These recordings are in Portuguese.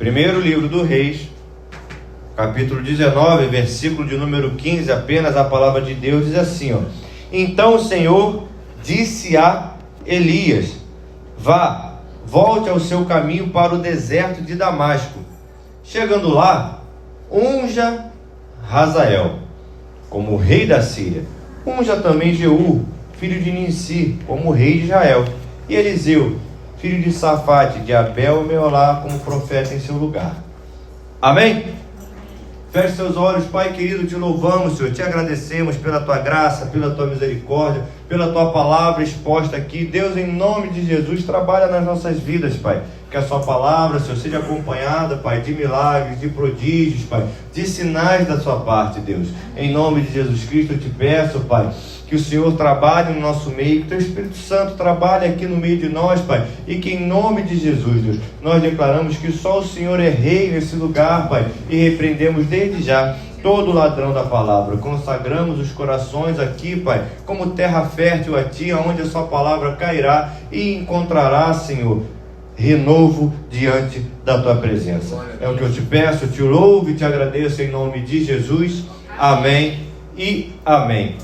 Primeiro livro do Reis, capítulo 19, versículo de número 15, apenas a palavra de Deus diz assim, ó: Então o Senhor disse a Elias: Vá, volte ao seu caminho para o deserto de Damasco. Chegando lá, unja Hazael como rei da Síria. Unja também Jeú, filho de Ninsi, como rei de Israel. E Eliseu, filho de Safate, de Abel e Meolá, como profeta em seu lugar. Amém? Feche seus olhos. Pai querido, te louvamos, Senhor, te agradecemos pela tua graça, pela tua misericórdia, pela tua palavra exposta aqui. Deus, em nome de Jesus, trabalha nas nossas vidas, Pai. Que a sua palavra, Senhor, seja acompanhada, Pai, de milagres, de prodígios, Pai, de sinais da sua parte, Deus. Em nome de Jesus Cristo, eu te peço, Pai, que o Senhor trabalhe no nosso meio, que o teu Espírito Santo trabalhe aqui no meio de nós, Pai, e que em nome de Jesus, Deus, nós declaramos que só o Senhor é rei nesse lugar, Pai, e repreendemos desde já todo ladrão da palavra. Consagramos os corações aqui, Pai, como terra fértil a Ti, onde a sua palavra cairá e encontrará, Senhor, renovo diante da tua presença. É o que eu te peço, eu te louvo e te agradeço em nome de Jesus. Amém e amém.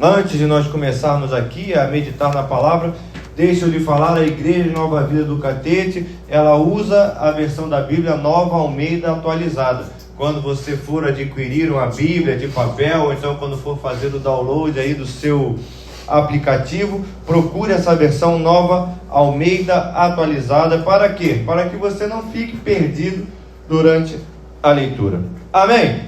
Antes de nós começarmos aqui a meditar na palavra, deixa eu lhe falar, a Igreja Nova Vida do Catete, ela usa a versão da Bíblia Nova Almeida atualizada. Quando você for adquirir uma Bíblia de papel, ou então quando for fazer o download aí do seu aplicativo, procure essa versão Nova Almeida atualizada. Para quê? Para que você não fique perdido durante a leitura. Amém?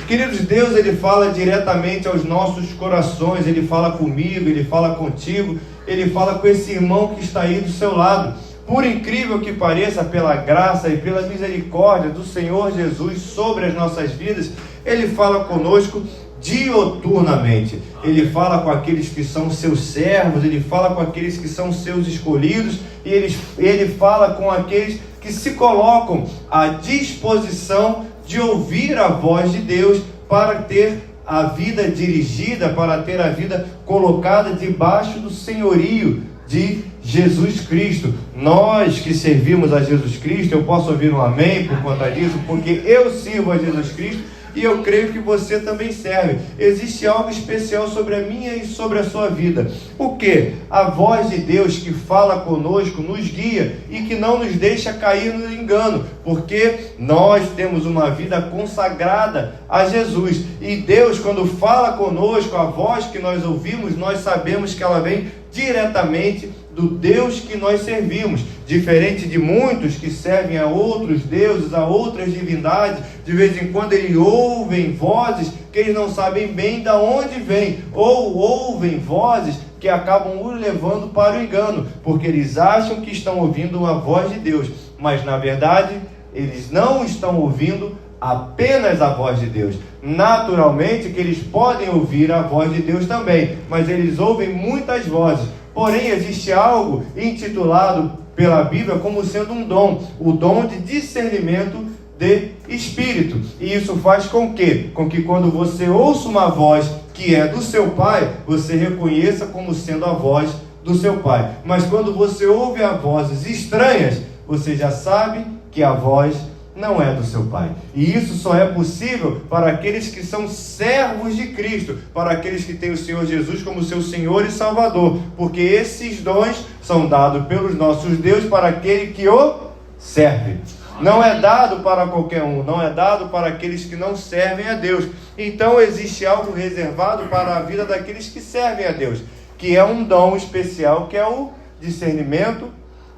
Queridos, Deus, Ele fala diretamente aos nossos corações. Ele fala comigo, Ele fala contigo, Ele fala com esse irmão que está aí do seu lado. Por incrível que pareça, pela graça e pela misericórdia do Senhor Jesus sobre as nossas vidas, Ele fala conosco dioturnamente. Ele fala com aqueles que são seus servos, Ele fala com aqueles que são seus escolhidos, e Ele fala com aqueles que se colocam à disposição de ouvir a voz de Deus para ter a vida dirigida, para ter a vida colocada debaixo do senhorio de Jesus Cristo. Nós que servimos a Jesus Cristo, eu posso ouvir um amém por conta disso, porque eu sirvo a Jesus Cristo e eu creio que você também serve. Existe algo especial sobre a minha e sobre a sua vida. O que? A voz de Deus que fala conosco, nos guia e que não nos deixa cair no engano, porque nós temos uma vida consagrada a Jesus. E Deus, quando fala conosco, a voz que nós ouvimos, nós sabemos que ela vem diretamente do Deus que nós servimos. Diferente de muitos que servem a outros deuses, a outras divindades, de vez em quando eles ouvem vozes que eles não sabem bem de onde vêm, ou ouvem vozes que acabam os levando para o engano, porque eles acham que estão ouvindo uma voz de Deus, mas na verdade eles não estão ouvindo apenas a voz de Deus. Naturalmente que eles podem ouvir a voz de Deus também, mas eles ouvem muitas vozes. Porém, existe algo intitulado pela Bíblia como sendo um dom, o dom de discernimento de espírito. E isso faz com que quando você ouça uma voz que é do seu pai, você reconheça como sendo a voz do seu pai. Mas quando você ouve as vozes estranhas, você já sabe que a voz não é do seu pai. E isso só é possível para aqueles que são servos de Cristo, para aqueles que têm o Senhor Jesus como seu Senhor e Salvador, porque esses dons são dados pelos nossos deuses para aquele que o serve. Não é dado para qualquer um, não é dado para aqueles que não servem a Deus. Então existe algo reservado para a vida daqueles que servem a Deus, que é um dom especial, que é o discernimento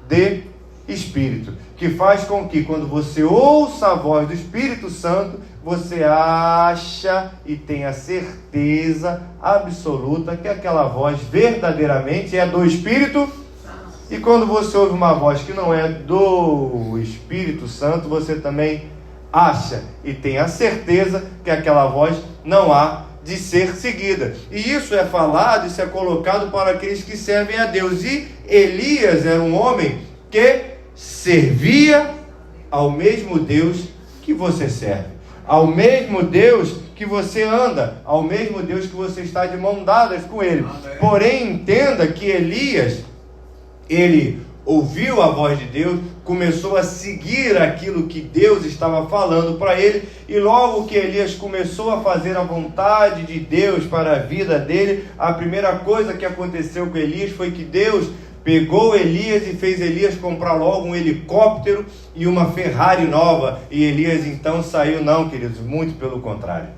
de espírito, que faz com que quando você ouça a voz do Espírito Santo, você acha e tenha certeza absoluta que aquela voz verdadeiramente é do Espírito. E quando você ouve uma voz que não é do Espírito Santo, você também acha e tem a certeza que aquela voz não há de ser seguida. E isso é falado, isso é colocado para aqueles que servem a Deus. E Elias era um homem que servia ao mesmo Deus que você serve, ao mesmo Deus que você anda, ao mesmo Deus que você está de mão dadas com ele. Porém, entenda que Elias, ele ouviu a voz de Deus, começou a seguir aquilo que Deus estava falando para ele, e logo que Elias começou a fazer a vontade de Deus para a vida dele, a primeira coisa que aconteceu com Elias foi que Deus pegou Elias e fez Elias comprar logo um helicóptero e uma Ferrari nova, e Elias então saiu. Não, queridos, muito pelo contrário.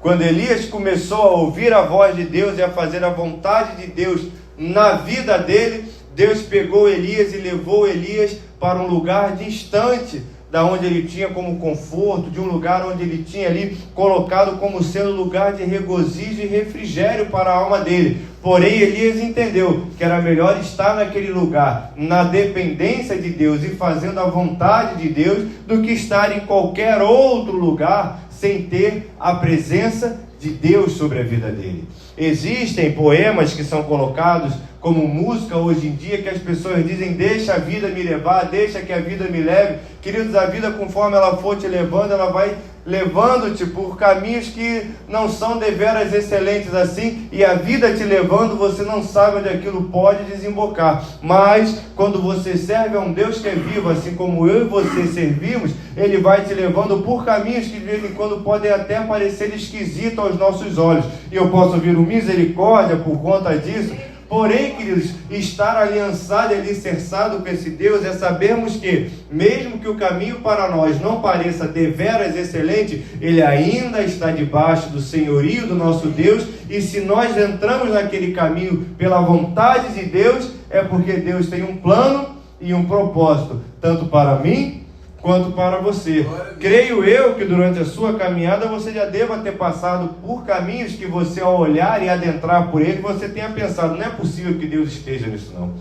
Quando Elias começou a ouvir a voz de Deus e a fazer a vontade de Deus na vida dele, Deus pegou Elias e levou Elias para um lugar distante da onde ele tinha como conforto, de um lugar onde ele tinha ali colocado como sendo lugar de regozijo e refrigério para a alma dele. Porém, Elias entendeu que era melhor estar naquele lugar, na dependência de Deus e fazendo a vontade de Deus, do que estar em qualquer outro lugar sem ter a presença de Deus sobre a vida dele. Existem poemas que são colocados como música hoje em dia, que as pessoas dizem: deixa a vida me levar, deixa que a vida me leve. Queridos, a vida, conforme ela for te levando, ela vai levando-te por caminhos que não são deveras excelentes assim, e a vida te levando, você não sabe onde aquilo pode desembocar. Mas quando você serve a um Deus que é vivo, assim como eu e você servimos, Ele vai te levando por caminhos que de vez em quando podem até parecer esquisitos aos nossos olhos, e eu posso ouvir o misericórdia por conta disso. Porém, queridos, estar aliançado e alicerçado com esse Deus é sabermos que, mesmo que o caminho para nós não pareça deveras excelente, ele ainda está debaixo do senhorio do nosso Deus, e se nós entramos naquele caminho pela vontade de Deus, é porque Deus tem um plano e um propósito, tanto para mim quanto para você. Creio eu que durante a sua caminhada você já deva ter passado por caminhos que você, ao olhar e adentrar por ele, você tenha pensado: não é possível que Deus esteja nisso não.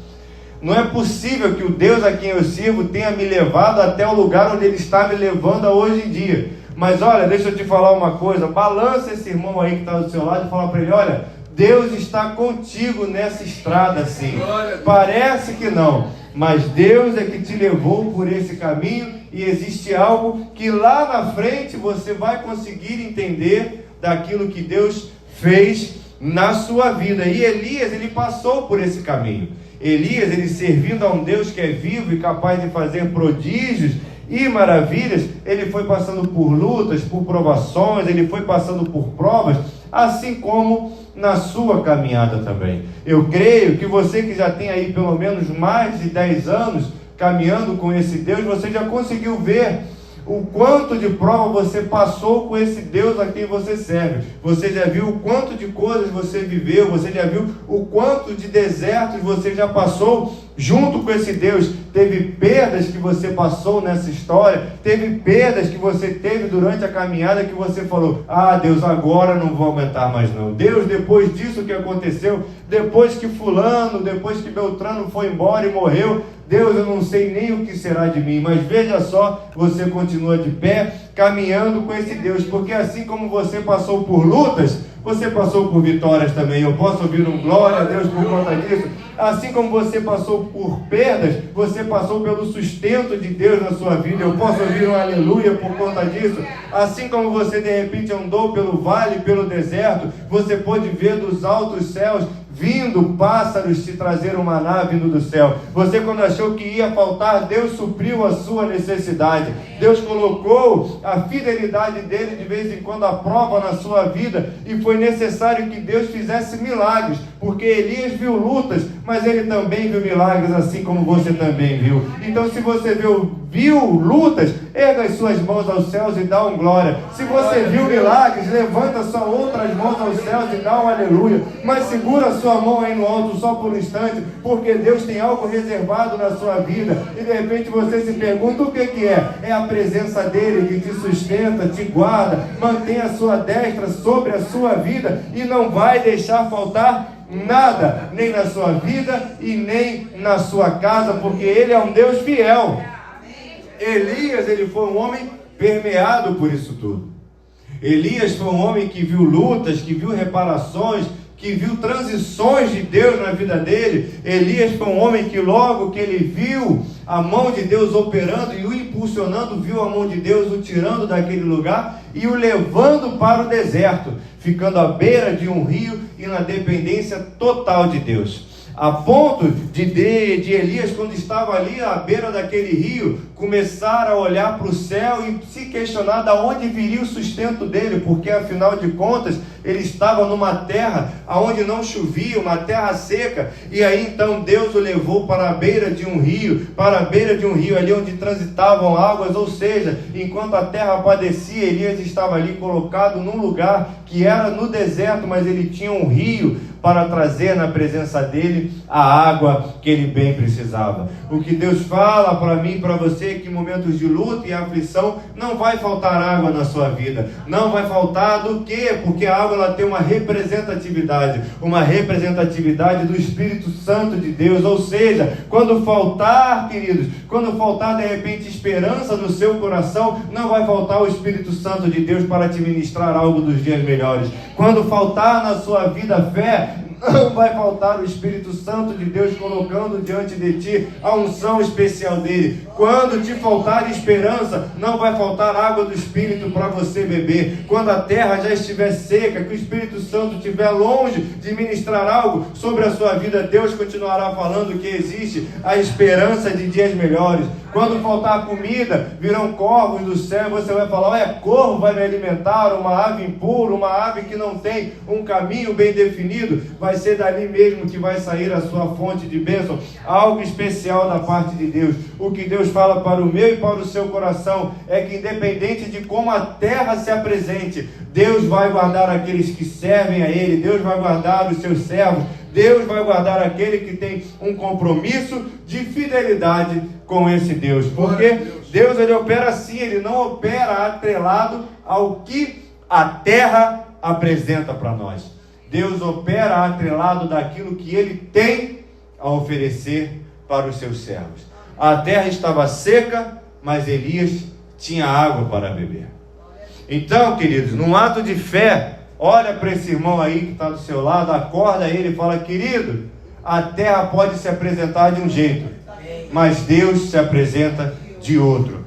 Não é possível que o Deus a quem eu sirvo tenha me levado até o lugar onde Ele está me levando hoje em dia. Mas olha, deixa eu te falar uma coisa, balança esse irmão aí que está do seu lado e fala para ele: olha, Deus está contigo nessa estrada sim. Parece que não, mas Deus é que te levou por esse caminho, e existe algo que lá na frente você vai conseguir entender daquilo que Deus fez na sua vida. E Elias, ele passou por esse caminho. Elias, ele servindo a um Deus que é vivo e capaz de fazer prodígios e maravilhas, ele foi passando por lutas, por provações, ele foi passando por provas, assim como na sua caminhada também. Eu creio que você que já tem aí pelo menos mais de 10 anos caminhando com esse Deus, você já conseguiu ver o quanto de prova você passou com esse Deus a quem você serve. Você já viu o quanto de coisas você viveu, você já viu o quanto de desertos você já passou junto com esse Deus. Teve perdas que você passou nessa história, teve perdas que você teve durante a caminhada que você falou: ah, Deus, agora não vou aguentar mais não. Deus, depois disso que aconteceu, depois que fulano, depois que Beltrano foi embora e morreu, Deus, eu não sei nem o que será de mim. Mas veja só, você continua de pé, caminhando com esse Deus, porque assim como você passou por lutas, você passou por vitórias também. Eu posso ouvir um glória a Deus por conta disso. Assim como você passou por perdas, você passou pelo sustento de Deus na sua vida. Eu posso ouvir um aleluia por conta disso. Assim como você de repente andou pelo vale, pelo deserto, você pôde ver dos altos céus vindo pássaros te trazer uma maná vindo do céu. Você, quando achou que ia faltar, Deus supriu a sua necessidade. Deus colocou a fidelidade dele de vez em quando à prova na sua vida, e foi necessário que Deus fizesse milagres, porque Elias viu lutas, mas ele também viu milagres, assim como você também viu. Então, se você viu lutas, erga as suas mãos aos céus e dá um glória. Se você viu milagres, levanta suas outras mãos aos céus e dá um aleluia. Mas segura a sua mão aí no alto só por um instante, porque Deus tem algo reservado na sua vida, e de repente você se pergunta: o que é? É a presença dele que te sustenta, te guarda, mantém a sua destra sobre a sua vida, e não vai deixar faltar nada, nem na sua vida e nem na sua casa, porque Ele é um Deus fiel. Elias, ele foi um homem permeado por isso tudo. Elias foi um homem que viu lutas, que viu reparações, que viu transições de Deus na vida dele. Elias foi um homem que logo que ele viu a mão de Deus operando e o impulsionando, viu a mão de Deus o tirando daquele lugar e o levando para o deserto, ficando à beira de um rio e na dependência total de Deus. a ponto de Elias, quando estava ali à beira daquele rio, começar a olhar para o céu e se questionar de onde viria o sustento dele, porque afinal de contas ele estava numa terra onde não chovia, uma terra seca. E aí então Deus o levou para a beira de um rio, ali onde transitavam águas, ou seja, enquanto a terra padecia, Elias estava ali colocado num lugar que era no deserto, mas ele tinha um rio para trazer na presença dele a água que ele bem precisava. O que Deus fala para mim e para você é que em momentos de luta e aflição não vai faltar água na sua vida. Não vai faltar do quê? Porque a água ela tem uma representatividade do Espírito Santo de Deus. Ou seja, quando faltar, queridos, quando faltar de repente esperança no seu coração, não vai faltar o Espírito Santo de Deus para te ministrar algo dos dias melhores. Quando faltar na sua vida fé, não vai faltar o Espírito Santo de Deus colocando diante de ti a unção especial dele. Quando te faltar esperança, não vai faltar água do Espírito para você beber. Quando a terra já estiver seca, que o Espírito Santo estiver longe de ministrar algo sobre a sua vida, Deus continuará falando que existe a esperança de dias melhores. Quando faltar comida, virão corvos do céu, e você vai falar: olha, corvo vai me alimentar, uma ave impura, uma ave que não tem um caminho bem definido. Vai ser dali mesmo que vai sair a sua fonte de bênção, algo especial da parte de Deus. O que Deus fala para o meu e para o seu coração é que, independente de como a terra se apresente, Deus vai guardar aqueles que servem a Ele, Deus vai guardar os seus servos, Deus vai guardar aquele que tem um compromisso de fidelidade com esse Deus. Porque Deus ele opera assim, ele não opera atrelado ao que a terra apresenta para nós. Deus opera atrelado daquilo que ele tem a oferecer para os seus servos. A terra estava seca, mas Elias tinha água para beber. Então, queridos, num ato de fé, olha para esse irmão aí que está do seu lado, acorda ele e fala: querido, a terra pode se apresentar de um jeito, mas Deus se apresenta de outro.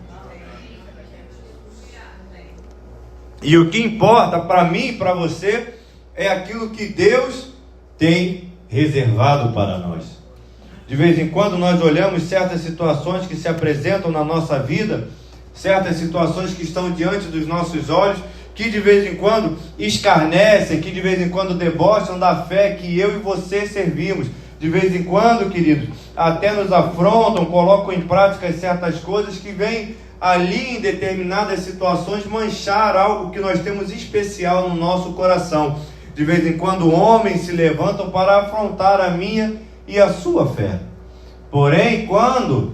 E o que importa para mim e para você é aquilo que Deus tem reservado para nós. De vez em quando nós olhamos certas situações que se apresentam na nossa vida, certas situações que estão diante dos nossos olhos, que de vez em quando escarnecem, que de vez em quando debocham da fé que eu e você servimos. De vez em quando, queridos, até nos afrontam, colocam em prática certas coisas que vêm ali em determinadas situações manchar algo que nós temos especial no nosso coração. De vez em quando homens se levantam para afrontar a minha e a sua fé. Porém, quando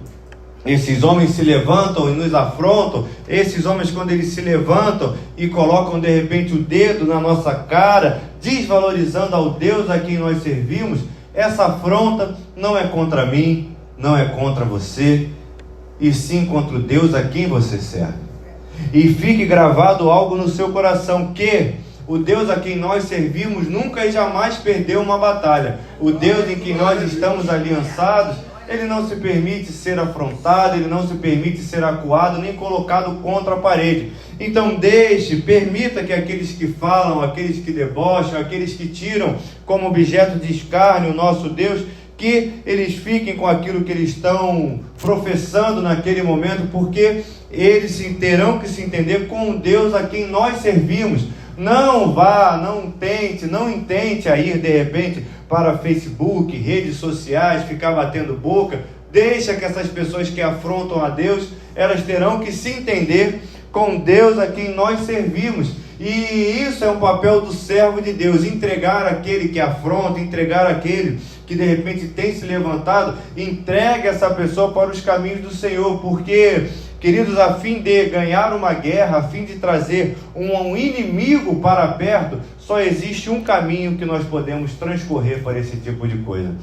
esses homens se levantam e nos afrontam, esses homens quando eles se levantam e colocam de repente o dedo na nossa cara, desvalorizando ao Deus a quem nós servimos, essa afronta não é contra mim, não é contra você, e sim contra o Deus a quem você serve. E fique gravado algo no seu coração, que o Deus a quem nós servimos nunca e jamais perdeu uma batalha. O Deus em que nós estamos aliançados, ele não se permite ser afrontado, ele não se permite ser acuado, nem colocado contra a parede. Então permita que aqueles que falam, aqueles que debocham, aqueles que tiram como objeto de escárnio o nosso Deus, que eles fiquem com aquilo que eles estão professando naquele momento, porque eles terão que se entender com o Deus a quem nós servimos. Não intente ir de repente para Facebook, redes sociais, ficar batendo boca. Deixa que essas pessoas que afrontam a Deus, elas terão que se entender com Deus a quem nós servimos. E isso é um papel do servo de Deus: entregar aquele que afronta, entregar aquele que de repente tem se levantado, entregue essa pessoa para os caminhos do Senhor, porque, queridos, a fim de ganhar uma guerra, a fim de trazer um inimigo para perto, só existe um caminho que nós podemos transcorrer para esse tipo de coisa.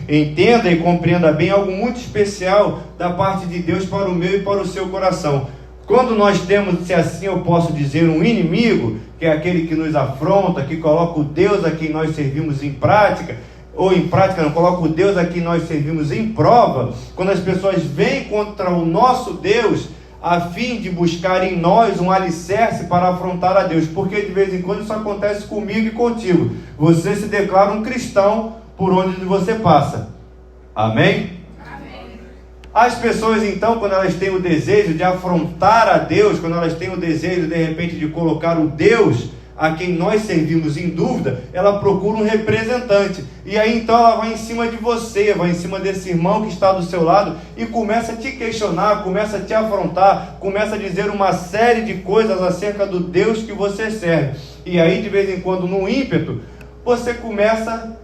Entenda e compreenda bem algo muito especial da parte de Deus para o meu e para o seu coração. Quando nós temos, se assim eu posso dizer, um inimigo, que é aquele que nos afronta, que coloca o Deus a quem nós servimos em prática, ou em prática não, coloca o Deus a quem nós servimos em prova, quando as pessoas vêm contra o nosso Deus, a fim de buscar em nós um alicerce para afrontar a Deus, porque de vez em quando isso acontece comigo e contigo. Você se declara um cristão, por onde você passa. Amém? Amém. As pessoas então, quando elas têm o desejo de afrontar a Deus, quando elas têm o desejo de repente de colocar o Deus a quem nós servimos em dúvida, ela procura um representante, e aí então ela vai em cima de você, vai em cima desse irmão que está do seu lado, e começa a te questionar, começa a te afrontar, começa a dizer uma série de coisas acerca do Deus que você serve, e aí de vez em quando, no ímpeto, você começa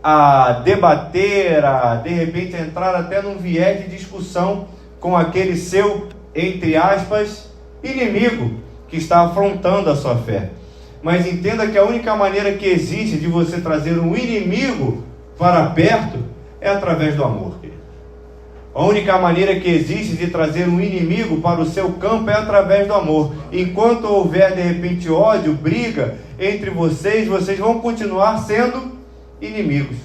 a debater, a de repente entrar até num viés de discussão com aquele seu, entre aspas, inimigo, que está afrontando a sua fé. Mas entenda que a única maneira que existe de você trazer um inimigo para perto é através do amor, querido. A única maneira que existe de trazer um inimigo para o seu campo é através do amor. Enquanto houver de repente ódio, briga entre vocês, vocês vão continuar sendo inimigos.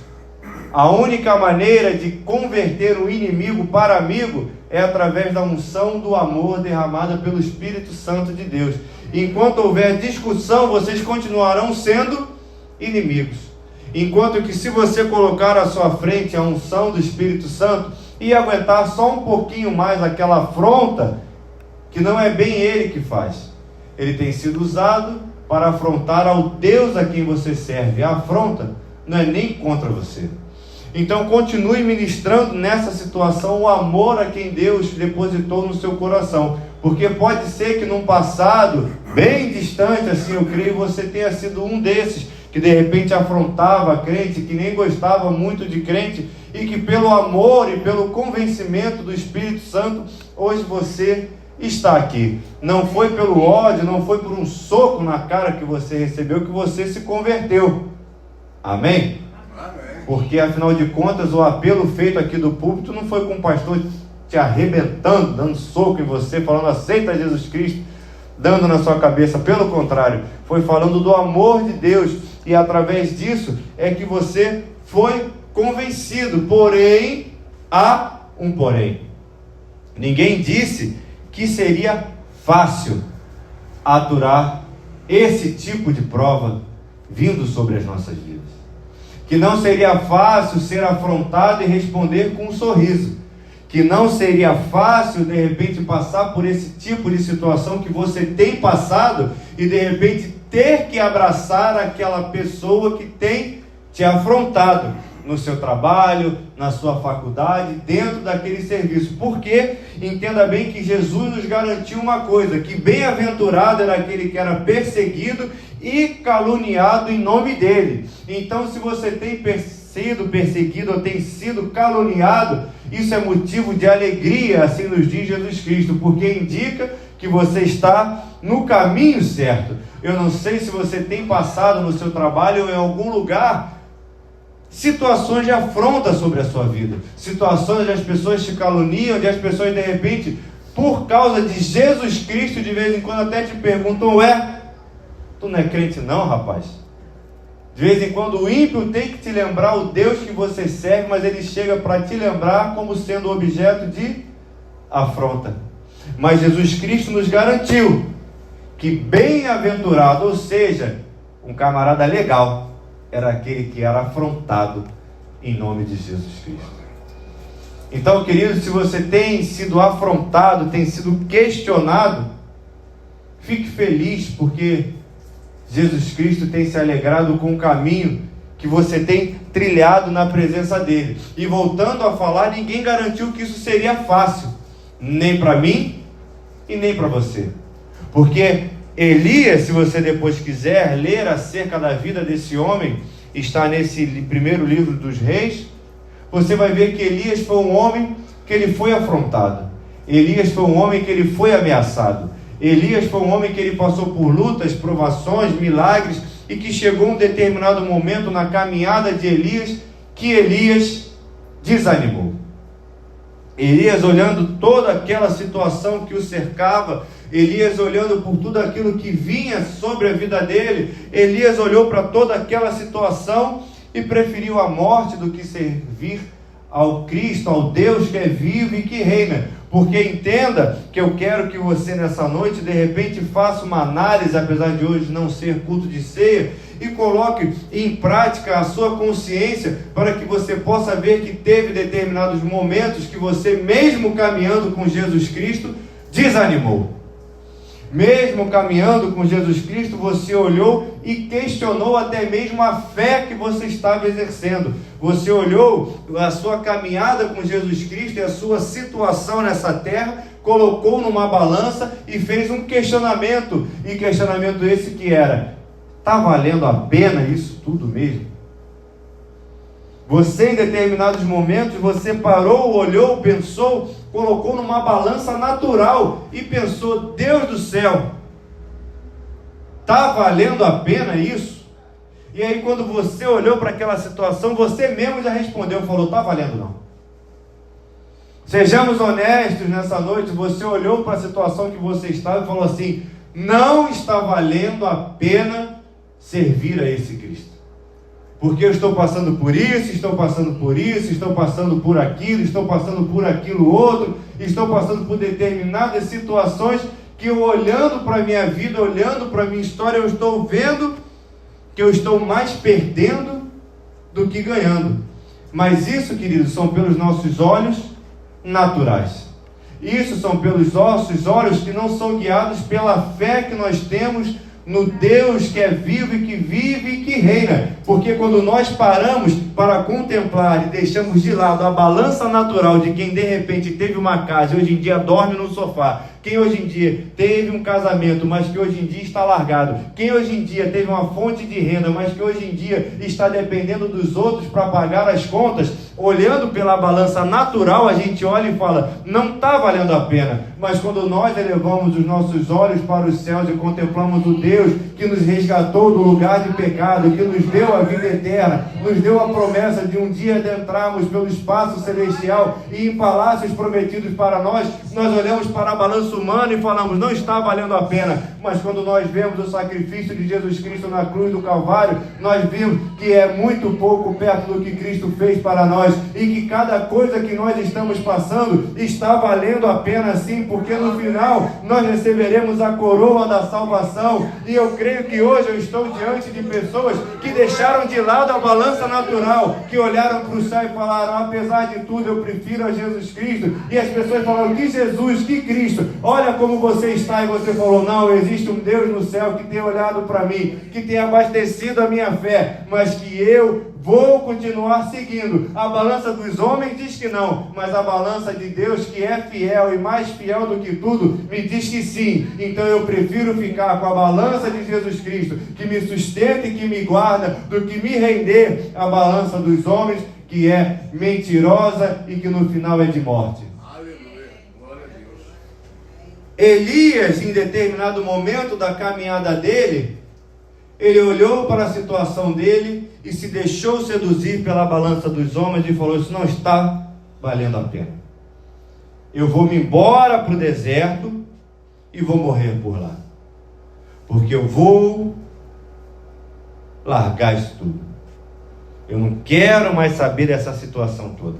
A única maneira de converter o inimigo para amigo é através da unção do amor derramada pelo Espírito Santo de Deus. Enquanto houver discussão, vocês continuarão sendo inimigos. Enquanto que se você colocar à sua frente a unção do Espírito Santo e aguentar só um pouquinho mais aquela afronta, que não é bem ele que faz. Ele tem sido usado para afrontar ao Deus a quem você serve. A afronta não é nem contra você. Então continue ministrando nessa situação o amor a quem Deus depositou no seu coração, porque pode ser que num passado bem distante, assim eu creio, você tenha sido um desses que de repente afrontava a crente, que nem gostava muito de crente, e que pelo amor e pelo convencimento do Espírito Santo, hoje você está aqui. Não foi pelo ódio, não foi por um soco na cara que você recebeu que você se converteu. Amém? Porque afinal de contas o apelo feito aqui do púlpito não foi com o pastor te arrebentando, dando soco em você, falando aceita Jesus Cristo, dando na sua cabeça. Pelo contrário, foi falando do amor de Deus, e através disso é que você foi convencido. Porém, há um porém. Ninguém disse que seria fácil aturar esse tipo de prova vindo sobre as nossas vidas. Que não seria fácil ser afrontado e responder com um sorriso. Que não seria fácil, de repente, passar por esse tipo de situação que você tem passado e, de repente, ter que abraçar aquela pessoa que tem te afrontado no seu trabalho, na sua faculdade, dentro daquele serviço. Porque, entenda bem que Jesus nos garantiu uma coisa, que bem-aventurado era aquele que era perseguido e caluniado em nome dele. Então, se você tem sido perseguido ou tem sido caluniado, isso é motivo de alegria, assim nos diz Jesus Cristo, porque indica que você está no caminho certo. Eu não sei se você tem passado no seu trabalho ou em algum lugar situações de afronta sobre a sua vida, situações onde as pessoas te caluniam, onde as pessoas de repente, por causa de Jesus Cristo, de vez em quando até te perguntam: ué, tu não é crente não, rapaz? De vez em quando o ímpio tem que te lembrar o Deus que você serve, mas ele chega para te lembrar como sendo objeto de afronta. Mas Jesus Cristo nos garantiu que bem-aventurado, ou seja, um camarada legal, era aquele que era afrontado em nome de Jesus Cristo. Então, querido, se você tem sido afrontado, tem sido questionado, fique feliz, porque Jesus Cristo tem se alegrado com o caminho que você tem trilhado na presença dele. E voltando a falar, ninguém garantiu que isso seria fácil, nem para mim e nem para você. Porque Elias, se você depois quiser ler acerca da vida desse homem, está nesse primeiro livro dos reis, você vai ver que Elias foi um homem que ele foi afrontado. Elias foi um homem que ele foi ameaçado. Elias foi um homem que ele passou por lutas, provações, milagres, e que chegou um determinado momento na caminhada de Elias, que Elias desanimou. Elias, olhando toda aquela situação que o cercava, Elias olhando por tudo aquilo que vinha sobre a vida dele, Elias olhou para toda aquela situação e preferiu a morte do que servir ao Cristo, ao Deus que é vivo e que reina. Porque entenda que eu quero que você nessa noite, de repente, faça uma análise, apesar de hoje não ser culto de ceia, e coloque em prática a sua consciência, para que você possa ver que teve determinados momentos que você, mesmo caminhando com Jesus Cristo, desanimou. Mesmo caminhando com Jesus Cristo, você olhou e questionou até mesmo a fé que você estava exercendo. Você olhou a sua caminhada com Jesus Cristo e a sua situação nessa terra, colocou numa balança e fez um questionamento. E questionamento esse que era: está valendo a pena isso tudo mesmo? Você, em determinados momentos, você parou, olhou, pensou, colocou numa balança natural e pensou: Deus do céu, está valendo a pena isso? E aí, quando você olhou para aquela situação, você mesmo já respondeu, falou: está valendo não. Sejamos honestos nessa noite. Você olhou para a situação que você estava e falou assim: não está valendo a pena servir a esse Cristo. Porque eu estou passando por isso, estou passando por isso, estou passando por aquilo, estou passando por aquilo outro, estou passando por determinadas situações que eu, olhando para a minha vida, olhando para a minha história, eu estou vendo que eu estou mais perdendo do que ganhando. Mas isso, queridos, são pelos nossos olhos naturais. Isso são pelos nossos olhos que não são guiados pela fé que nós temos no Deus que é vivo e que vive e que reina. Porque quando nós paramos para contemplar e deixamos de lado a balança natural de quem de repente teve uma casa e hoje em dia dorme no sofá, quem hoje em dia teve um casamento, mas que hoje em dia está largado, quem hoje em dia teve uma fonte de renda, mas que hoje em dia está dependendo dos outros para pagar as contas, olhando pela balança natural, a gente olha e fala: não está valendo a pena. Mas quando nós elevamos os nossos olhos para os céus e contemplamos o Deus que nos resgatou do lugar de pecado, que nos deu a vida eterna, nos deu a promessa de um dia adentrarmos pelo espaço celestial e em palácios prometidos para nós, nós olhamos para a balança humana e falamos: não está valendo a pena. Mas quando nós vemos o sacrifício de Jesus Cristo na cruz do Calvário, nós vimos que é muito pouco perto do que Cristo fez para nós, e que cada coisa que nós estamos passando está valendo a pena sim, porque no final nós receberemos a coroa da salvação. E eu creio que hoje eu estou diante de pessoas que deixaram de lado a balança natural, que olharam para o céu e falaram: apesar de tudo eu prefiro a Jesus Cristo. E as pessoas falaram: que Jesus, que Cristo, olha como você está. E você falou: não, existe um Deus no céu que tem olhado para mim, que tem abastecido a minha fé, mas que eu vou continuar seguindo. A balança dos homens diz que não, mas a balança de Deus, que é fiel e mais fiel do que tudo, me diz que sim. Então eu prefiro ficar com a balança de Jesus Cristo, que me sustenta e que me guarda, do que me render à balança dos homens, que é mentirosa e que no final é de morte. Aleluia, glória a Deus. Elias, em determinado momento da caminhada dele, ele olhou para a situação dele e se deixou seduzir pela balança dos homens e falou: isso não está valendo a pena. Eu vou me embora para o deserto e vou morrer por lá, porque eu vou largar isso tudo. Eu não quero mais saber dessa situação toda.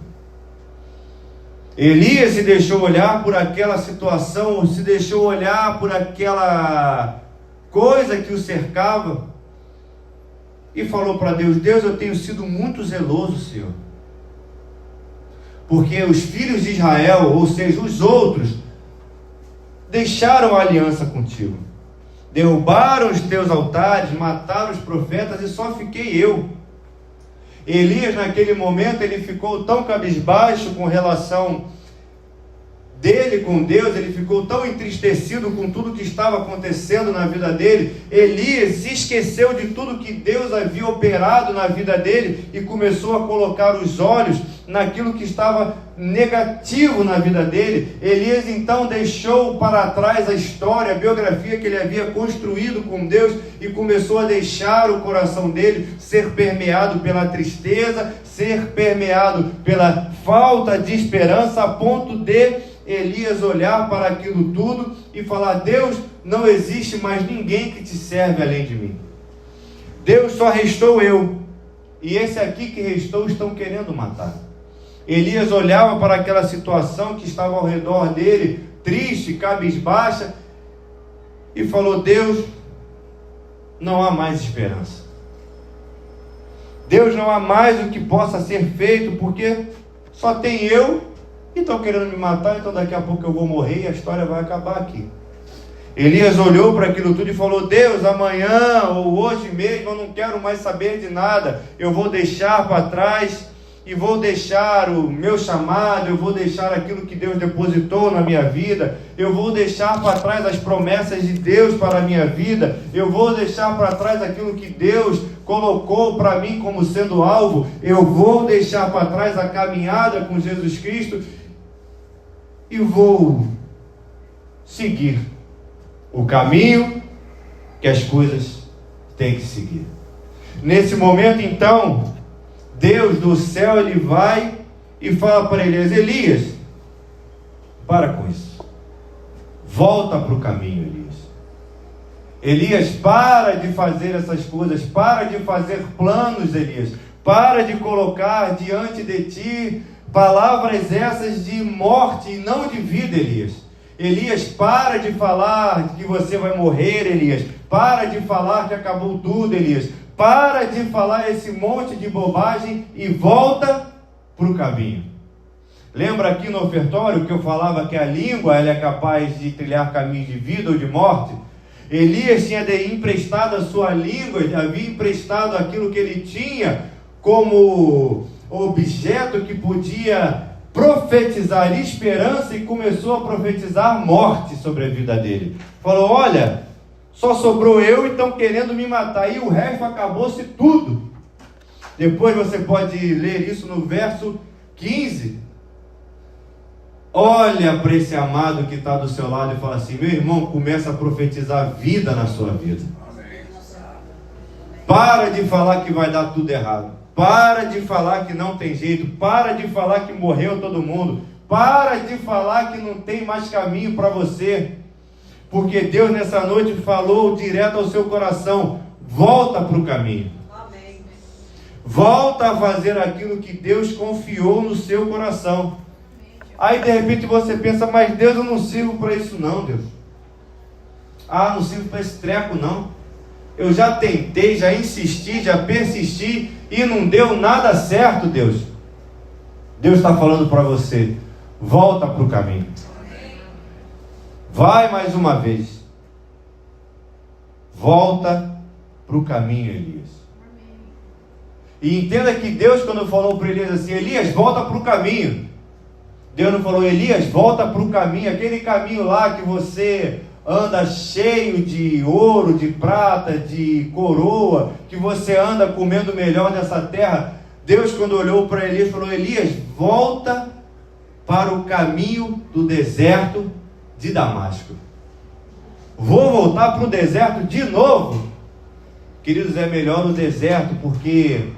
Elias se deixou olhar por aquela situação, se deixou olhar por aquela coisa que o cercava e falou para Deus: Deus, eu tenho sido muito zeloso, Senhor, porque os filhos de Israel, ou seja, os outros, deixaram a aliança contigo, derrubaram os teus altares, mataram os profetas e só fiquei eu. Elias, naquele momento, ele ficou tão cabisbaixo com relação dele com Deus, ele ficou tão entristecido com tudo que estava acontecendo na vida dele. Elias se esqueceu de tudo que Deus havia operado na vida dele e começou a colocar os olhos naquilo que estava negativo na vida dele. Elias então deixou para trás a história, a biografia que ele havia construído com Deus e começou a deixar o coração dele ser permeado pela tristeza, ser permeado pela falta de esperança, a ponto de Elias olhar para aquilo tudo e falar: Deus, não existe mais ninguém que te serve além de mim. Deus, só restou eu, e esse aqui que restou estão querendo matar. Elias olhava para aquela situação que estava ao redor dele, triste, cabisbaixa, e falou: Deus, não há mais esperança. Deus, não há mais o que possa ser feito, porque só tem eu, e estão querendo me matar, então daqui a pouco eu vou morrer e a história vai acabar aqui. Elias olhou para aquilo tudo e falou: Deus, amanhã ou hoje mesmo eu não quero mais saber de nada, eu vou deixar para trás e vou deixar o meu chamado, eu vou deixar aquilo que Deus depositou na minha vida, eu vou deixar para trás as promessas de Deus para a minha vida, eu vou deixar para trás aquilo que Deus colocou para mim como sendo alvo, eu vou deixar para trás a caminhada com Jesus Cristo e vou seguir o caminho que as coisas têm que seguir. Nesse momento, então, Deus do céu, ele vai e fala para Elias: Elias, para com isso, volta para o caminho, Elias. Elias, para de fazer essas coisas, para de fazer planos, Elias, para de colocar diante de ti palavras essas de morte e não de vida, Elias. Elias, para de falar que você vai morrer, Elias. Para de falar que acabou tudo, Elias. Para de falar esse monte de bobagem e volta para o caminho. Lembra aqui no ofertório que eu falava que a língua ela é capaz de trilhar caminhos de vida ou de morte? Elias tinha emprestado a sua língua, havia emprestado aquilo que ele tinha como objeto que podia profetizar esperança, e começou a profetizar morte sobre a vida dele. Falou: olha, só sobrou eu e estão querendo me matar, e o resto acabou-se tudo. Depois você pode ler isso no verso 15. Olha para esse amado que está do seu lado e fala assim: meu irmão, começa a profetizar vida na sua vida. Para de falar que vai dar tudo errado. Para de falar que não tem jeito. Para de falar que morreu todo mundo. Para de falar que não tem mais caminho para você. Porque Deus nessa noite falou direto ao seu coração: volta para o caminho. Amém. Volta a fazer aquilo que Deus confiou no seu coração. Aí de repente você pensa: mas Deus, eu não sirvo para isso não, Deus. Não sirvo para esse treco não. Eu já tentei, já insisti, já persisti e não deu nada certo, Deus. Deus está falando para você: volta para o caminho. Vai mais uma vez. Volta para o caminho, Elias. E entenda que Deus, quando falou para Elias assim: Elias, volta para o caminho, Deus não falou: Elias, volta para o caminho, aquele caminho lá que você anda cheio de ouro, de prata, de coroa, que você anda comendo melhor nessa terra. Deus, quando olhou para Elias, falou: Elias, volta para o caminho do deserto de Damasco. Vou voltar para o deserto de novo. Queridos, é melhor o deserto, porque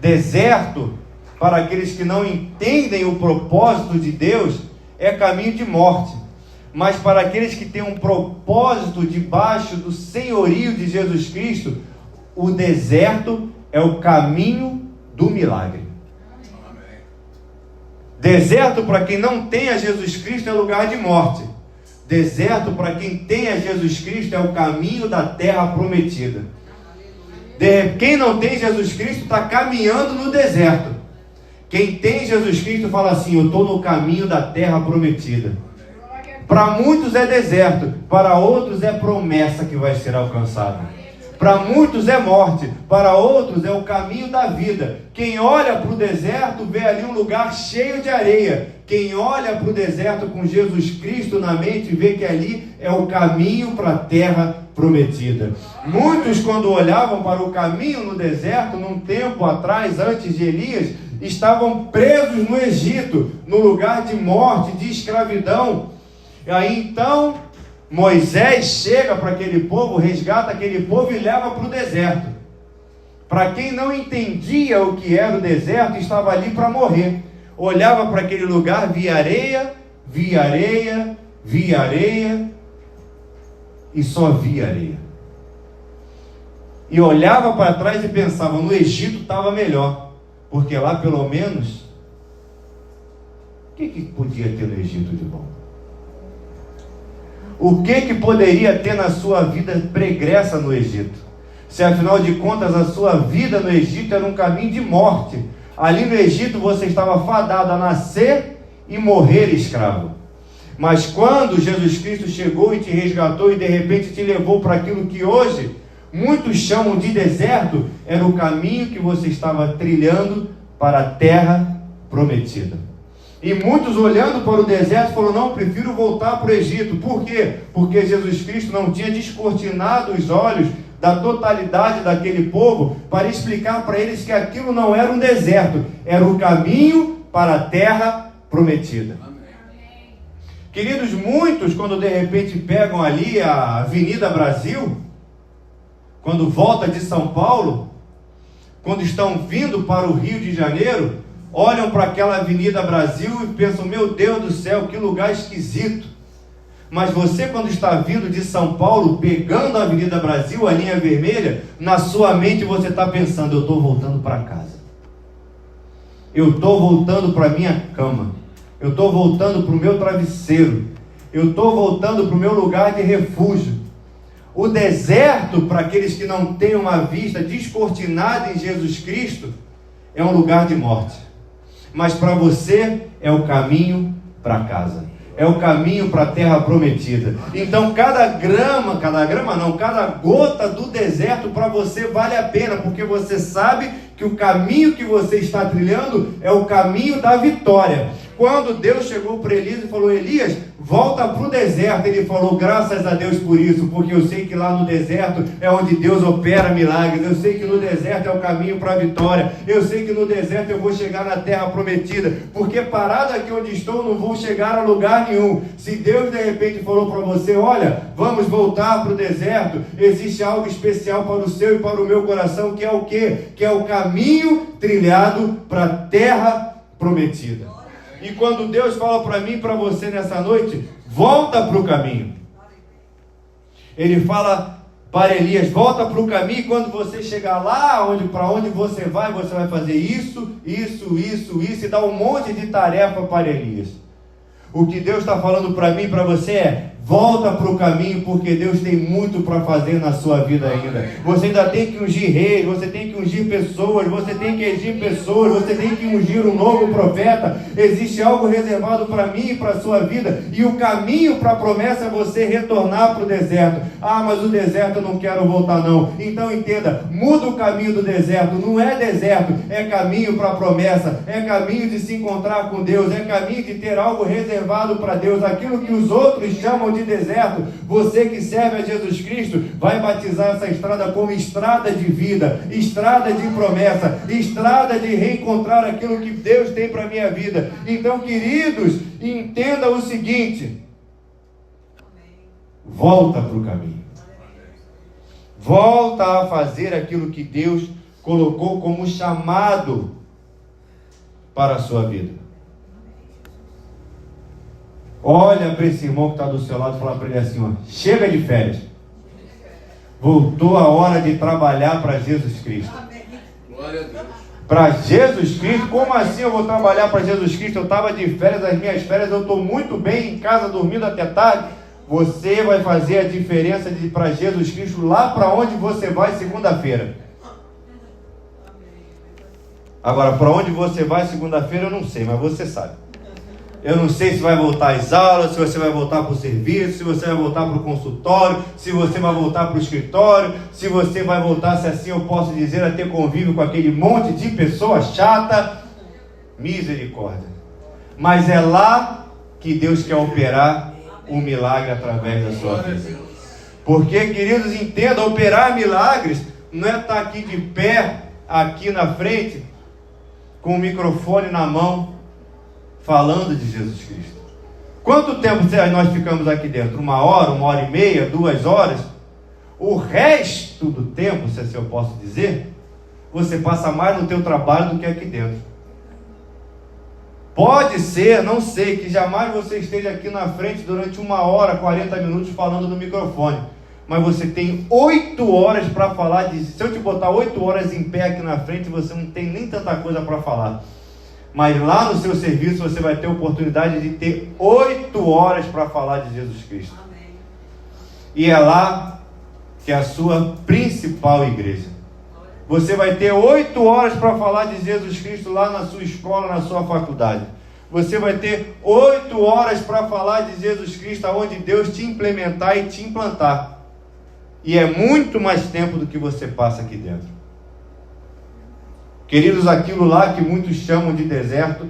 deserto, para aqueles que não entendem o propósito de Deus, é caminho de morte. Mas para aqueles que têm um propósito debaixo do senhorio de Jesus Cristo, o deserto é o caminho do milagre. Amém. Deserto para quem não tem a Jesus Cristo é lugar de morte. Deserto para quem tem a Jesus Cristo é o caminho da terra prometida. Quem não tem Jesus Cristo está caminhando no deserto. Quem tem Jesus Cristo fala assim: eu estou no caminho da terra prometida. Para muitos é deserto, para outros é promessa que vai ser alcançada. Para muitos é morte, para outros é o caminho da vida. Quem olha para o deserto vê ali um lugar cheio de areia. Quem olha para o deserto com Jesus Cristo na mente vê que ali é o caminho para a terra prometida. Muitos, quando olhavam para o caminho no deserto, num tempo atrás, antes de Elias, estavam presos no Egito, no lugar de morte, de escravidão. E aí então Moisés chega para aquele povo, resgata aquele povo e leva para o deserto. Para quem não entendia o que era o deserto, estava ali para morrer. Olhava para aquele lugar, via areia, via areia, via areia e só via areia. E olhava para trás e pensava: no Egito estava melhor, porque lá pelo menos O que podia ter no Egito de bom? O que poderia ter na sua vida pregressa no Egito? Se afinal de contas a sua vida no Egito era um caminho de morte. Ali no Egito você estava fadado a nascer e morrer escravo. Mas quando Jesus Cristo chegou e te resgatou e de repente te levou para aquilo que hoje muitos chamam de deserto, era o caminho que você estava trilhando para a terra prometida. E muitos olhando para o deserto falaram, não, prefiro voltar para o Egito. Por quê? Porque Jesus Cristo não tinha descortinado os olhos da totalidade daquele povo para explicar para eles que aquilo não era um deserto, era o caminho para a terra prometida. Amém. Queridos, muitos quando de repente pegam ali a Avenida Brasil, quando volta de São Paulo, quando estão vindo para o Rio de Janeiro, olham para aquela Avenida Brasil e pensam, meu Deus do céu, que lugar esquisito. Mas você quando está vindo de São Paulo, pegando a Avenida Brasil, a linha vermelha, na sua mente você está pensando, eu estou voltando para casa. Eu estou voltando para a minha cama. Eu estou voltando para o meu travesseiro. Eu estou voltando para o meu lugar de refúgio. O deserto, para aqueles que não têm uma vista descortinada em Jesus Cristo, é um lugar de morte. Mas para você é o caminho para casa. É o caminho para a terra prometida. Então cada gota do deserto para você vale a pena, porque você sabe que o caminho que você está trilhando é o caminho da vitória. Quando Deus chegou para Elias e falou, Elias, volta para o deserto, ele falou, graças a Deus por isso, porque eu sei que lá no deserto é onde Deus opera milagres, eu sei que no deserto é o caminho para a vitória, eu sei que no deserto eu vou chegar na terra prometida, porque parado aqui onde estou não vou chegar a lugar nenhum. Se Deus de repente falou para você, olha, vamos voltar para o deserto, existe algo especial para o seu e para o meu coração, que é o quê? Que é o caminho trilhado para a terra prometida. E quando Deus fala para mim e para você nessa noite, volta para o caminho. Ele fala para Elias, volta para o caminho, e quando você chegar lá, para onde você vai fazer isso, e dá um monte de tarefa para Elias. O que Deus está falando para mim e para você é, volta para o caminho, porque Deus tem muito para fazer na sua vida ainda. Você ainda tem que ungir reis, você tem que ungir pessoas, você tem que ungir pessoas, você tem que ungir um novo profeta. Existe algo reservado para mim e para a sua vida, e o caminho para a promessa é você retornar para o deserto. Ah, mas o deserto eu não quero voltar não. Então entenda, muda o caminho do deserto. Não é deserto, é caminho para a promessa, é caminho de se encontrar com Deus, é caminho de ter algo reservado para Deus. Aquilo que os outros chamam de deserto, você que serve a Jesus Cristo vai batizar essa estrada como estrada de vida, estrada de promessa, estrada de reencontrar aquilo que Deus tem para a minha vida. Então, queridos, entenda o seguinte, volta para o caminho, volta a fazer aquilo que Deus colocou como chamado para a sua vida. Olha para esse irmão que está do seu lado e fala para ele assim, ó, chega de férias. Voltou a hora de trabalhar para Jesus Cristo. Glória a Deus. Para Jesus Cristo? Como assim eu vou trabalhar para Jesus Cristo? Eu estava de férias, as minhas férias, eu estou muito bem em casa, dormindo até tarde. Você vai fazer a diferença para Jesus Cristo lá para onde você vai segunda-feira. Agora, para onde você vai segunda-feira eu não sei, mas você sabe. Eu não sei se vai voltar às aulas, se você vai voltar para o serviço, se você vai voltar para o consultório, se você vai voltar para o escritório, se você vai voltar, se assim eu posso dizer, a ter convívio com aquele monte de pessoa chata. Misericórdia. Mas é lá que Deus quer operar um milagre através da sua vida. Porque, queridos, entenda, operar milagres não é estar aqui de pé, aqui na frente, com o microfone na mão, falando de Jesus Cristo. Quanto tempo nós ficamos aqui dentro? 1 hora, 1h30, 2 horas? O resto do tempo, se assim eu posso dizer, você passa mais no teu trabalho do que aqui dentro. Pode ser, não sei, que jamais você esteja aqui na frente durante 1 hora, 40 minutos falando no microfone. Mas você tem 8 horas para falar de... Se eu te botar 8 horas em pé aqui na frente, você não tem nem tanta coisa para falar. Mas lá no seu serviço você vai ter a oportunidade de ter 8 horas para falar de Jesus Cristo. Amém. E é lá que é a sua principal igreja. Você vai ter 8 horas para falar de Jesus Cristo lá na sua escola, na sua faculdade. Você vai ter 8 horas para falar de Jesus Cristo, aonde Deus te implementar e te implantar. E é muito mais tempo do que você passa aqui dentro. Queridos, aquilo lá que muitos chamam de deserto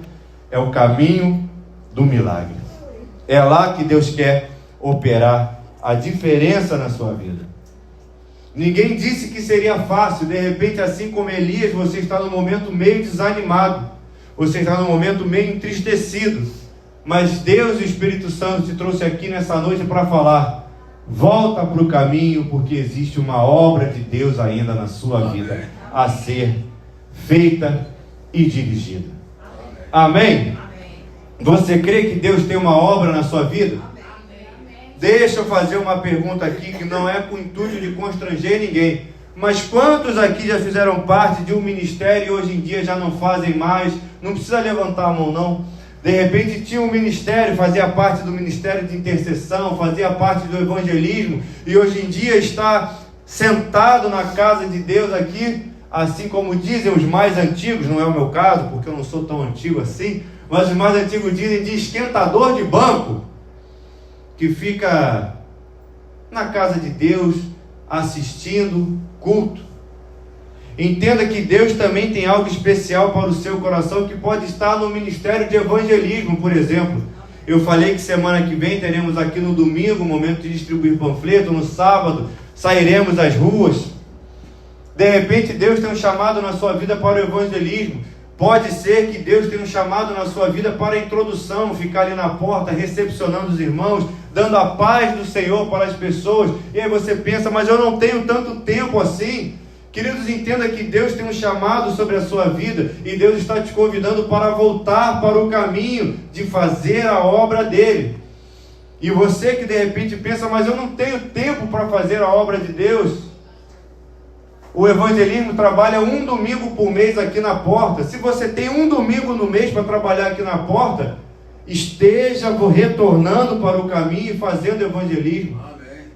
é o caminho do milagre. É lá que Deus quer operar a diferença na sua vida. Ninguém disse que seria fácil. De repente, assim como Elias, você está num momento meio desanimado. Você está num momento meio entristecido. Mas Deus e o Espírito Santo te trouxe aqui nessa noite para falar: volta para o caminho, porque existe uma obra de Deus ainda na sua vida a ser feita e dirigida. Amém? Você crê que Deus tem uma obra na sua vida? Deixa eu fazer uma pergunta aqui que não é com o intuito de constranger ninguém. Mas quantos aqui já fizeram parte de um ministério e hoje em dia já não fazem mais? Não precisa levantar a mão não. De repente tinha um ministério, fazia parte do ministério de intercessão, fazia parte do evangelismo, e hoje em dia está sentado na casa de Deus aqui, assim como dizem os mais antigos, não é o meu caso, porque eu não sou tão antigo assim, mas os mais antigos dizem de esquentador de banco, que fica na casa de Deus, assistindo culto. Entenda que Deus também tem algo especial para o seu coração, que pode estar no ministério de evangelismo, por exemplo. Eu falei que semana que vem teremos aqui no domingo um momento de distribuir panfleto, no sábado sairemos às ruas. De repente Deus tem um chamado na sua vida para o evangelismo. Pode ser que Deus tenha um chamado na sua vida para a introdução, ficar ali na porta, recepcionando os irmãos, dando a paz do Senhor para as pessoas. E aí você pensa, mas eu não tenho tanto tempo assim. Queridos, entenda que Deus tem um chamado sobre a sua vida, e Deus está te convidando para voltar para o caminho de fazer a obra dele. E você que de repente pensa, mas eu não tenho tempo para fazer a obra de Deus. O evangelismo trabalha um domingo por mês aqui na porta. Se você tem um domingo no mês para trabalhar aqui na porta, esteja retornando para o caminho e fazendo evangelismo. Amém.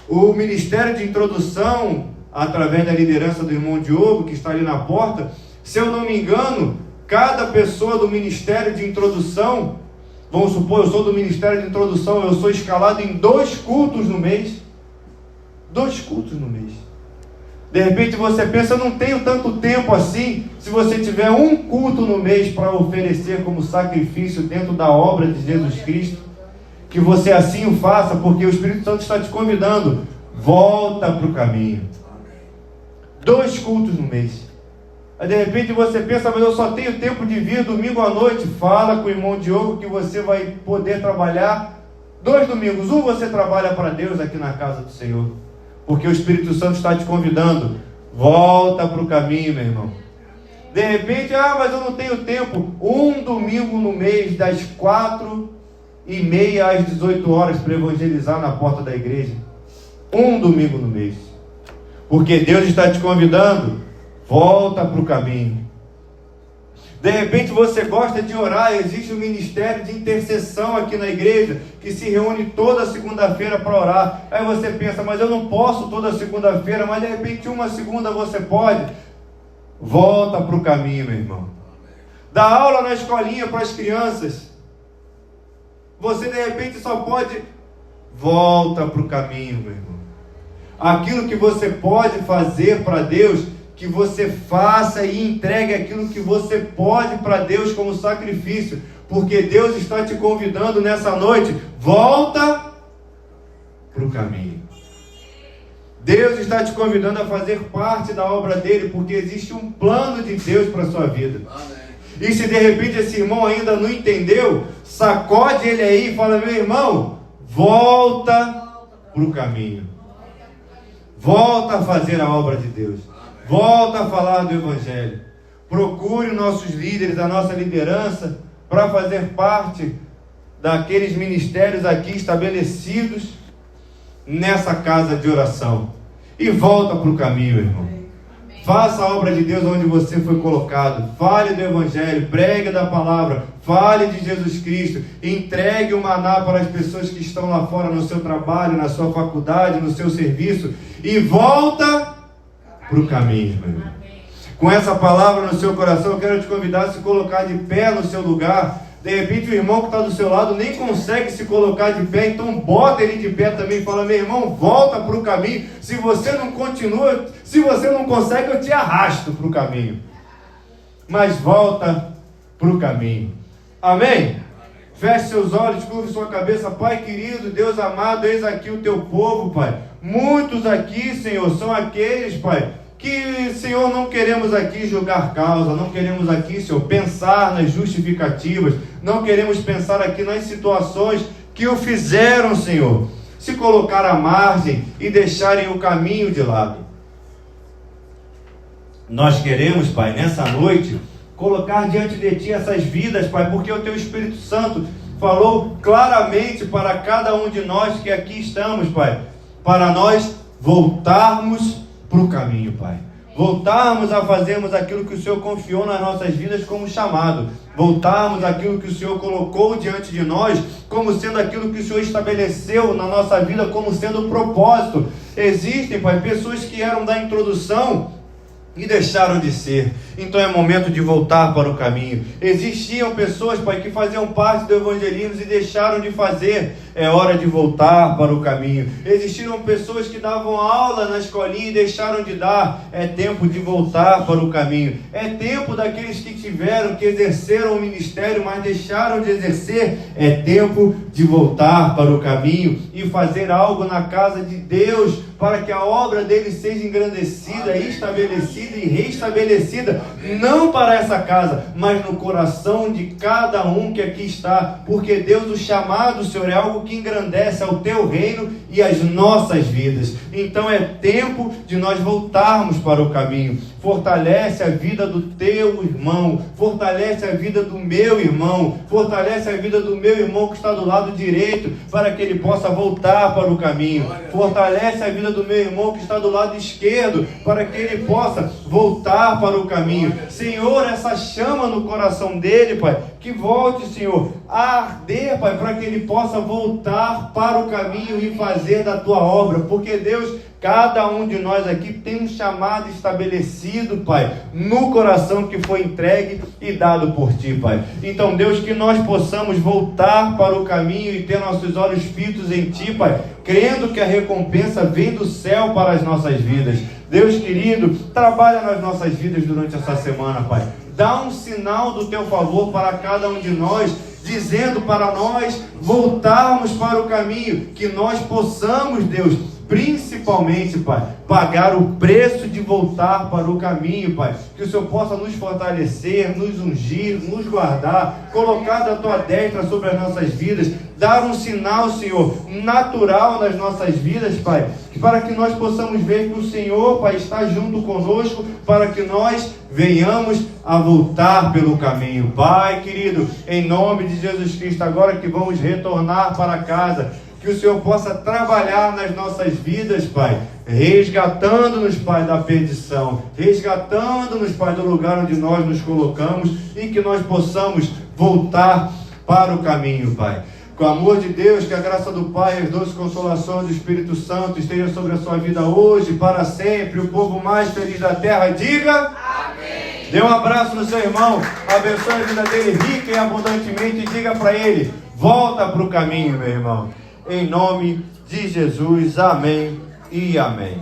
O ministério de introdução, através da liderança do irmão Diogo, que está ali na porta, se eu não me engano, cada pessoa do ministério de introdução, vamos supor, eu sou do ministério de introdução, eu sou escalado em 2 cultos no mês. 2 cultos no mês. De repente você pensa, eu não tenho tanto tempo assim. Se você tiver um culto no mês para oferecer como sacrifício dentro da obra de Jesus Cristo, que você assim o faça, porque o Espírito Santo está te convidando. Volta para o caminho. 2 cultos no mês. Aí de repente você pensa, mas eu só tenho tempo de vir domingo à noite. Fala com o irmão Diogo que você vai poder trabalhar 2 domingos. Um você trabalha para Deus aqui na casa do Senhor, porque o Espírito Santo está te convidando. Volta para o caminho, meu irmão. De repente, mas eu não tenho tempo. Um domingo no mês, das 4h30 às 18 horas, para evangelizar na porta da igreja. Um domingo no mês. Porque Deus está te convidando. Volta para o caminho. De repente você gosta de orar. Existe um ministério de intercessão aqui na igreja, que se reúne toda segunda-feira para orar. Aí você pensa, mas eu não posso toda segunda-feira. Mas de repente uma segunda você pode. Volta para o caminho, meu irmão. Dá aula na escolinha para as crianças. Você de repente só pode. Volta para o caminho, meu irmão. Aquilo que você pode fazer para Deus, que você faça e entregue aquilo que você pode para Deus como sacrifício, porque Deus está te convidando nessa noite. Volta para o caminho. Deus está te convidando a fazer parte da obra dele, porque existe um plano de Deus para a sua vida. Amém. E se de repente esse irmão ainda não entendeu, sacode ele aí e fala, meu irmão, volta para o caminho. Volta a fazer a obra de Deus. Volta a falar do Evangelho. Procure nossos líderes, a nossa liderança, para fazer parte daqueles ministérios aqui estabelecidos nessa casa de oração. E volta para o caminho, irmão. Faça a obra de Deus onde você foi colocado. Fale do Evangelho, pregue da palavra, fale de Jesus Cristo. Entregue o maná para as pessoas que estão lá fora no seu trabalho, na sua faculdade, no seu serviço. E volta para o caminho, meu irmão. Com essa palavra no seu coração, eu quero te convidar a se colocar de pé no seu lugar. De repente o irmão que está do seu lado nem consegue se colocar de pé, então bota ele de pé também e fala: meu irmão, volta para o caminho. Se você não continua, se você não consegue, eu te arrasto para o caminho. Mas volta para o caminho. Amém? Feche seus olhos, curve sua cabeça. Pai querido, Deus amado, eis aqui o teu povo, Pai. Muitos aqui, Senhor, são aqueles, Pai, que, Senhor, não queremos aqui julgar causa, não queremos aqui, Senhor, pensar nas justificativas, não queremos pensar aqui nas situações que o fizeram, Senhor, se colocar à margem e deixarem o caminho de lado. Nós queremos, Pai, nessa noite, colocar diante de Ti essas vidas, Pai, porque o Teu Espírito Santo falou claramente para cada um de nós que aqui estamos, Pai, para nós voltarmos para o caminho, Pai. Voltarmos a fazermos aquilo que o Senhor confiou nas nossas vidas como chamado. Voltarmos aquilo que o Senhor colocou diante de nós como sendo aquilo que o Senhor estabeleceu na nossa vida como sendo o propósito. Existem, Pai, pessoas que eram da introdução e deixaram de ser. Então é momento de voltar para o caminho. Existiam pessoas, Pai, que faziam parte do evangelismo e deixaram de fazer. É hora de voltar para o caminho. Existiram pessoas que davam aula na escolinha e deixaram de dar. É tempo de voltar para o caminho. É tempo daqueles que tiveram, que exerceram o ministério, mas deixaram de exercer. É tempo de voltar para o caminho e fazer algo na casa de Deus, para que a obra dele seja engrandecida, estabelecida e restabelecida, não para essa casa, mas no coração de cada um que aqui está, porque Deus, o chamado, Senhor, é algo que engrandece ao teu reino e as nossas vidas. Então é tempo de nós voltarmos para o caminho. Fortalece a vida do teu irmão, fortalece a vida do meu irmão, fortalece a vida do meu irmão que está do lado direito, para que ele possa voltar para o caminho. Fortalece a vida do meu irmão que está do lado esquerdo, para que ele possa voltar para o caminho. Senhor, essa chama no coração dele, Pai, que volte, Senhor, a arder, Pai, para que ele possa voltar para o caminho e fazer da tua obra, porque Deus, cada um de nós aqui tem um chamado estabelecido, Pai, no coração que foi entregue e dado por Ti, Pai. Então, Deus, que nós possamos voltar para o caminho e ter nossos olhos fitos em Ti, Pai, crendo que a recompensa vem do céu para as nossas vidas. Deus querido, trabalha nas nossas vidas durante essa semana, Pai. Dá um sinal do Teu favor para cada um de nós, dizendo para nós voltarmos para o caminho, que nós possamos, Deus, principalmente, Pai, pagar o preço de voltar para o caminho, Pai. Que o Senhor possa nos fortalecer, nos ungir, nos guardar, colocar da Tua destra sobre as nossas vidas, dar um sinal, Senhor, natural nas nossas vidas, Pai, para que nós possamos ver que o Senhor, Pai, está junto conosco, para que nós venhamos a voltar pelo caminho. Pai querido, em nome de Jesus Cristo, agora que vamos retornar para casa, que o Senhor possa trabalhar nas nossas vidas, Pai, resgatando-nos, Pai, da perdição, resgatando-nos, Pai, do lugar onde nós nos colocamos, e que nós possamos voltar para o caminho, Pai. Com o amor de Deus, que a graça do Pai e as doces consolações do Espírito Santo estejam sobre a sua vida hoje, para sempre. O povo mais feliz da terra, diga amém. Dê um abraço no seu irmão, abençoe a vida dele rica e abundantemente, e diga para ele: volta para o caminho, meu irmão. Em nome de Jesus, amém e amém.